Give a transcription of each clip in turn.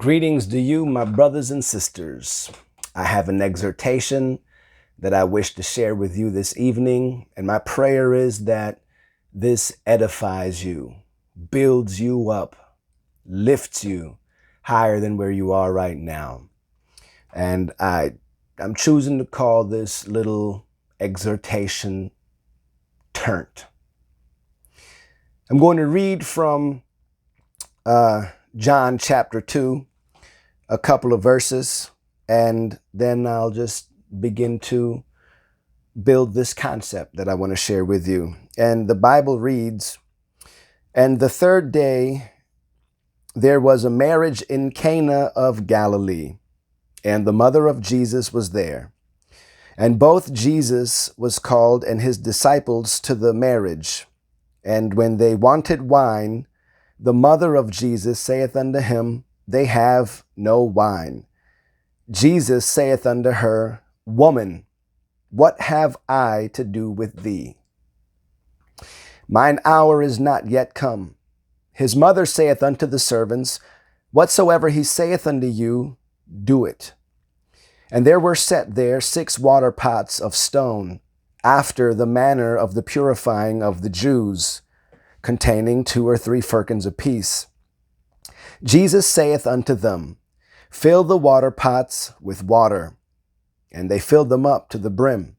Greetings to you, my brothers and sisters. I have an exhortation that I wish to share with you this evening, and my prayer is that this edifies you, builds you up, lifts you higher than where you are right now. And I'm choosing to call this little exhortation Turnt. I'm going to read from John chapter 2, a couple of verses, and then I'll just begin to build this concept that I want to share with you. And the Bible reads, "And the third day there was a marriage in Cana of Galilee, and the mother of Jesus was there. And both Jesus was called and his disciples to the marriage. And when they wanted wine, the mother of Jesus saith unto him, They have no wine. Jesus saith unto her, Woman, what have I to do with thee? Mine hour is not yet come. His mother saith unto the servants, Whatsoever he saith unto you, do it. And there were set there 6 water pots of stone, after the manner of the purifying of the Jews, containing 2 or 3 firkins apiece. Jesus saith unto them, Fill the water pots with water. And they filled them up to the brim.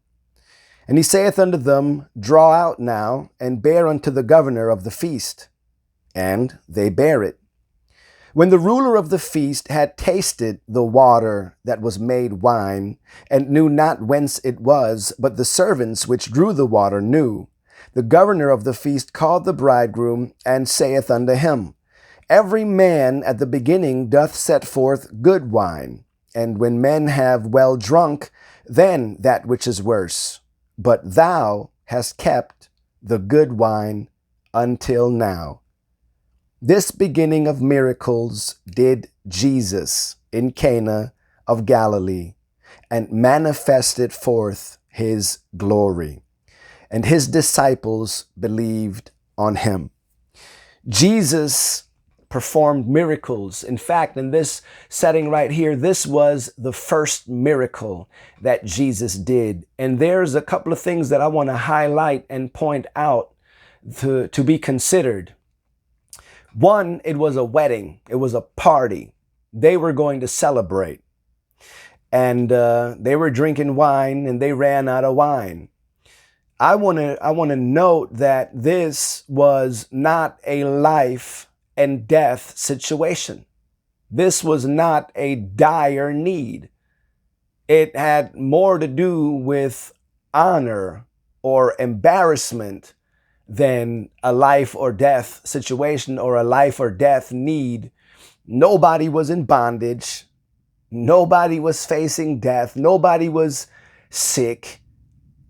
And he saith unto them, Draw out now, and bear unto the governor of the feast. And they bare it. When the ruler of the feast had tasted the water that was made wine, and knew not whence it was, but the servants which drew the water knew, the governor of the feast called the bridegroom, and saith unto him, Every man at the beginning doth set forth good wine, and when men have well drunk, then that which is worse. But thou hast kept the good wine until now. This beginning of miracles did Jesus in Cana of Galilee, and manifested forth his glory. And his disciples believed on him." Jesus performed miracles. In fact, in this setting right here, this was the first miracle that Jesus did. And there's a couple of things that I want to highlight and point out to be considered. One, it was a wedding. It was a party. They were going to celebrate. And they were drinking wine, and they ran out of wine. I want to note that this was not a life and death situation. This was not a dire need. It had more to do with honor or embarrassment than a life or death situation or a life or death need. Nobody was in bondage. Nobody was facing death. Nobody was sick.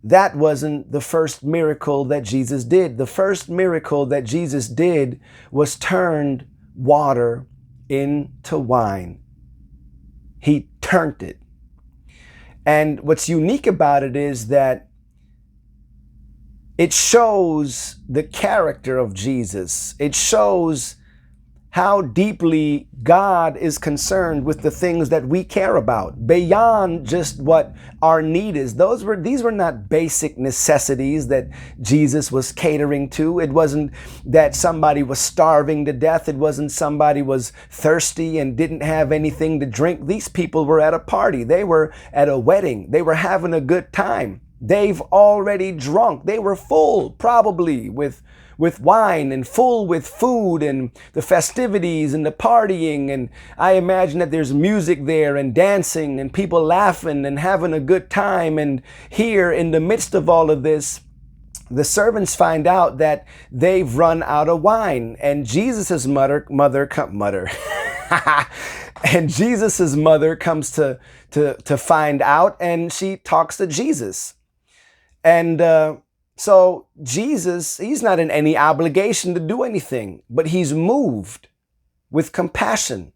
That wasn't the first miracle that Jesus did. The first miracle that Jesus did was turned water into wine. He turned it. And what's unique about it is that it shows the character of Jesus. It shows how deeply God is concerned with the things that we care about, beyond just what our need is. These were not basic necessities that Jesus was catering to. It wasn't that somebody was starving to death. It wasn't somebody was thirsty and didn't have anything to drink. These people were at a party. They were at a wedding. They were having a good time. They've already drunk. They were full, probably, with wine and full with food and the festivities and the partying. And I imagine that there's music there and dancing and people laughing and having a good time. And here in the midst of all of this, the servants find out that they've run out of wine. And Jesus's mother and Jesus's mother comes to find out, and she talks to Jesus. And so Jesus, he's not in any obligation to do anything, but he's moved with compassion.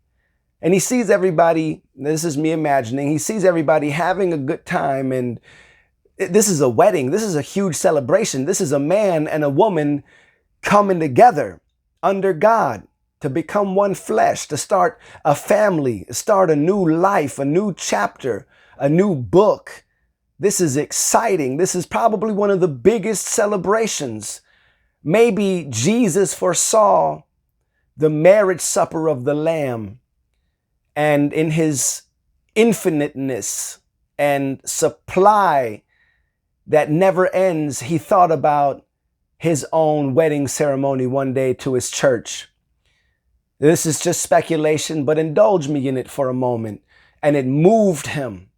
And he sees everybody, this is me imagining, he sees everybody having a good time. And this is a wedding. This is a huge celebration. This is a man and a woman coming together under God. to become one flesh, to start a family, start a new life, a new chapter, a new book. This is exciting. This is probably one of the biggest celebrations. Maybe Jesus foresaw the marriage supper of the Lamb, and in his infiniteness and supply that never ends, he thought about his own wedding ceremony one day to his church. This is just speculation, but indulge me in it for a moment. And it moved him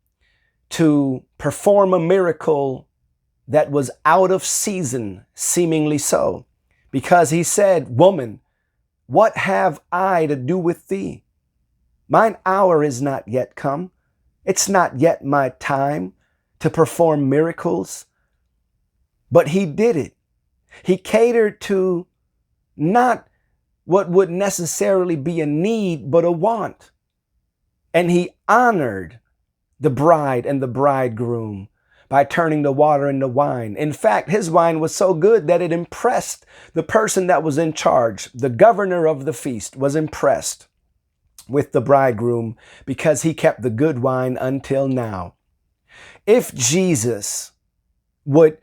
to perform a miracle that was out of season, seemingly so, because he said, "Woman, what have I to do with thee? Mine hour is not yet come. It's not yet my time to perform miracles." But he did it. He catered to not what would necessarily be a need, but a want. And he honored the bride and the bridegroom by turning the water into wine. In fact, his wine was so good that it impressed the person that was in charge. The governor of the feast was impressed with the bridegroom because he kept the good wine until now. If Jesus would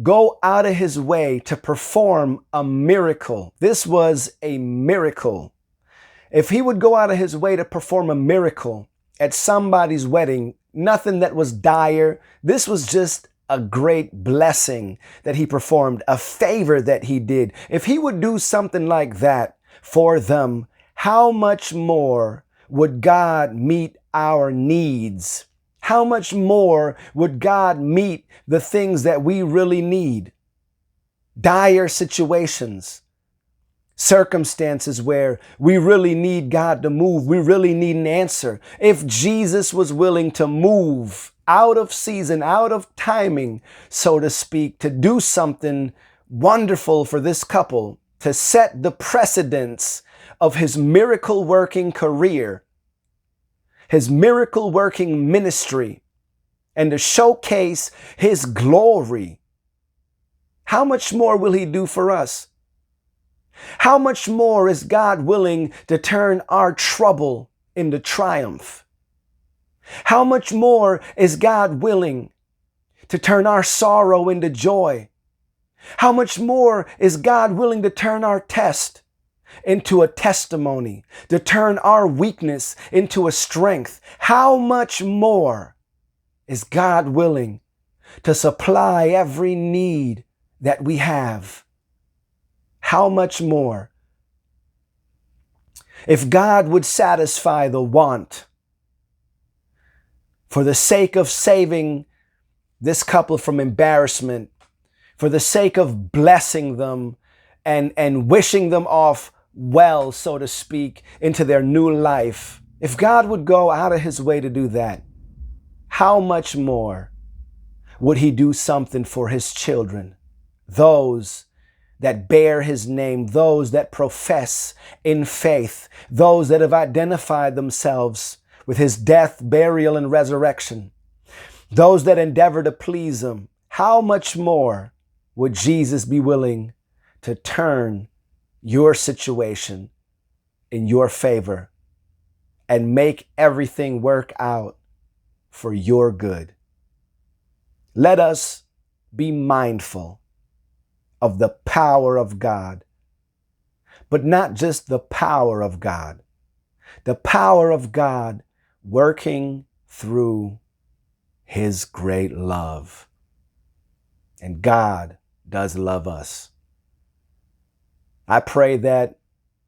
go out of his way to perform a miracle, this was a miracle. If he would go out of his way to perform a miracle at somebody's wedding, nothing that was dire, this was just a great blessing that he performed, a favor that he did. If he would do something like that for them, how much more would God meet our needs? How much more would God meet the things that we really need? Dire situations, circumstances where we really need God to move. We really need an answer. If Jesus was willing to move out of season, out of timing, so to speak, to do something wonderful for this couple, to set the precedence of his miracle working career, his miracle working ministry, and to showcase his glory, how much more will he do for us? How much more is God willing to turn our trouble into triumph? How much more is God willing to turn our sorrow into joy? How much more is God willing to turn our test into a testimony, to turn our weakness into a strength? How much more is God willing to supply every need that we have? How much more? If God would satisfy the want for the sake of saving this couple from embarrassment, for the sake of blessing them and wishing them off well, so to speak, into their new life, if God would go out of his way to do that, how much more would he do something for his children, those that bear his name, those that profess in faith, those that have identified themselves with his death, burial, and resurrection, those that endeavor to please him? How much more would Jesus be willing to turn your situation in your favor and make everything work out for your good? Let us be mindful of the power of God, but not just the power of God, the power of God working through his great love. And God does love us. I pray that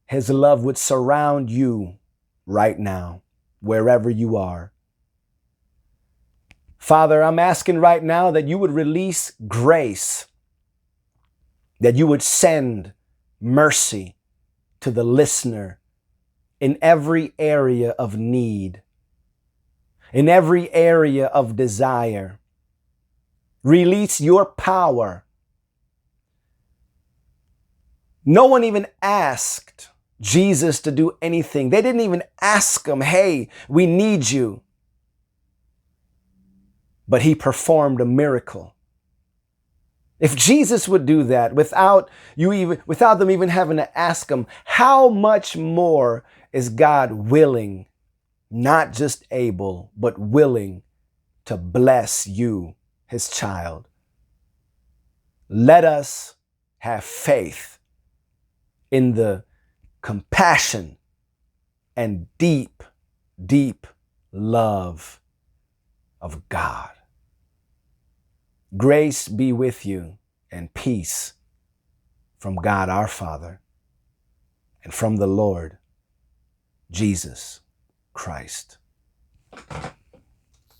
his love would surround you right now, wherever you are. Father, I'm asking right now that you would release grace, that you would send mercy to the listener in every area of need, in every area of desire. Release your power. No one even asked Jesus to do anything. They didn't even ask him, "Hey, we need you." But he performed a miracle. If Jesus would do that without them even having to ask him, how much more is God willing, not just able, but willing to bless you, his child? Let us have faith in the compassion and deep, deep love of God. Grace be with you and peace from God our Father and from the Lord Jesus Christ.